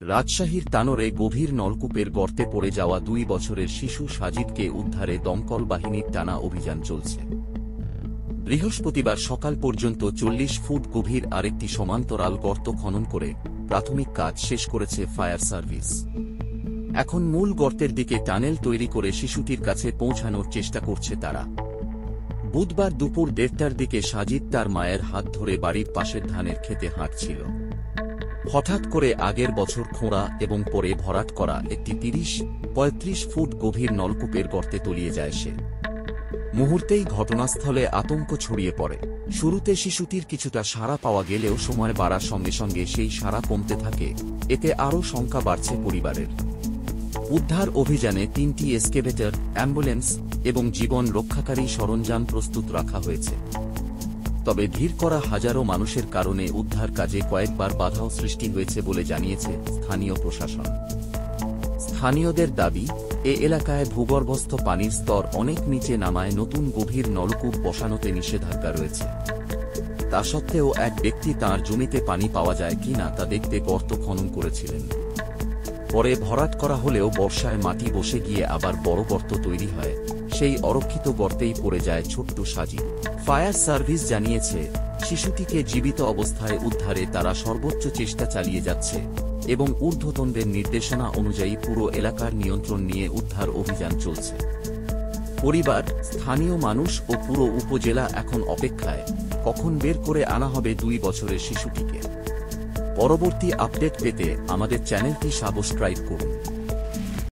রাজশাহীর তানোরে গভীর নলকূপের গর্তে পড়ে যাওয়া 2 বছরের শিশু সাজিদকে উদ্ধারে দমকল বাহিনীর টানা অভিযান চলছে। বৃহস্পতিবার সকাল পর্যন্ত 40 ফুট গভীর আরেকটি সমান্তরাল গর্ত খনন করে প্রাথমিক কাজ শেষ করেছে ফায়ার সার্ভিস। এখন মূল গর্তের দিকে টানেল তৈরি করে শিশুটির কাছে পৌঁছানোর চেষ্টা করছে তারা। বুধবার দুপুর 1:30টার দিকে সাজিদ তার মায়ের হাত ধরে বাড়ির পাশের ধানের ক্ষেতে হাঁটছিল। হঠাৎ করে আগের বছর খোঁড়া এবং পরে ভরাট করা একটি 30-35 ফুট গভীর নলকূপের গর্তে তলিয়ে যায় সে। মুহূর্তেই ঘটনাস্থলে আতঙ্ক ছড়িয়ে পড়ে। শুরুতে শিশুটির কিছুটা সাড়া পাওয়া গেলেও সময় বাড়ার সঙ্গে সঙ্গে সেই সাড়া কমতে থাকে, এতে আরও শঙ্কা বাড়ছে পরিবারের। উদ্ধার অভিযানে 3টি এসকেভেটর, অ্যাম্বুলেন্স এবং জীবন রক্ষাকারী সরঞ্জাম প্রস্তুত রাখা হয়েছে। তবে ভিড় করা হাজারো মানুষের কারণে উদ্ধার কাজে কয়েকবার বাধাও সৃষ্টি হয়েছে বলে জানিয়েছে স্থানীয় প্রশাসন। স্থানীয়দের দাবি, এ এলাকায় ভূগর্ভস্থ পানির স্তর অনেক নিচে নামায় নতুন গভীর নলকূপ বসানোতে নিষেধাজ্ঞা রয়েছে। তা সত্ত্বেও এক ব্যক্তি তাঁর জমিতে পানি পাওয়া যায় কিনা তা দেখতে গর্ত খনন করেছিলেন। পরে ভরাট করা হলেও বর্ষায় মাটি বসে গিয়ে আবার বড় গর্ত তৈরি হয়, সেই অরক্ষিত গর্তেই পড়ে যায় ছোট্ট সাজিদ। ফায়ার সার্ভিস জানিয়েছে, শিশুটিকে জীবিত অবস্থায় উদ্ধারে তারা সর্বোচ্চ চেষ্টা চালিয়ে যাচ্ছে এবং ঊর্ধ্বতনদের নির্দেশনা অনুযায়ী পুরো এলাকার নিয়ন্ত্রণ নিয়ে উদ্ধার অভিযান চলছে। পরিবার, স্থানীয় মানুষ ও পুরো উপজেলা এখন অপেক্ষায়, কখন বের করে আনা হবে 2 বছরের শিশুটিকে। পরবর্তী আপডেট পেতে আমাদের চ্যানেলটি সাবস্ক্রাইব করুন।